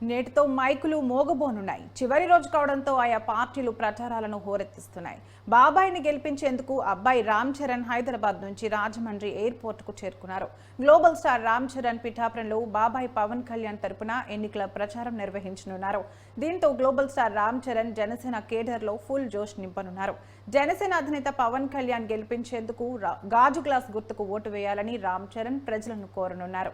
నేటితో మైకులు మోగబోనున్నాయి. చివరి రోజు కావడంతో ఆయా పార్టీలు ప్రచారాలను హోరెత్తిస్తున్నాయి. బాబాయిని గెలిపించేందుకు అబ్బాయి రామ్ చరణ్ హైదరాబాద్ నుంచి రాజమండ్రి ఎయిర్పోర్ట్ కు చేరుకున్నారు. గ్లోబల్ స్టార్ రామ్ చరణ్ పిఠాపురంలో బాబాయ్ పవన్ కళ్యాణ్ తరపున ఎన్నికల ప్రచారం నిర్వహించనున్నారు. దీంతో global star Ram Charan Janasena cadre లో ఫుల్ జోష్ నింపనున్నారు. జనసేన అధినేత పవన్ కళ్యాణ్ గెలిపించేందుకు గాజు గ్లాస్ గుర్తుకు ఓటు వేయాలని రామ్ చరణ్ ప్రజలను కోరనున్నారు.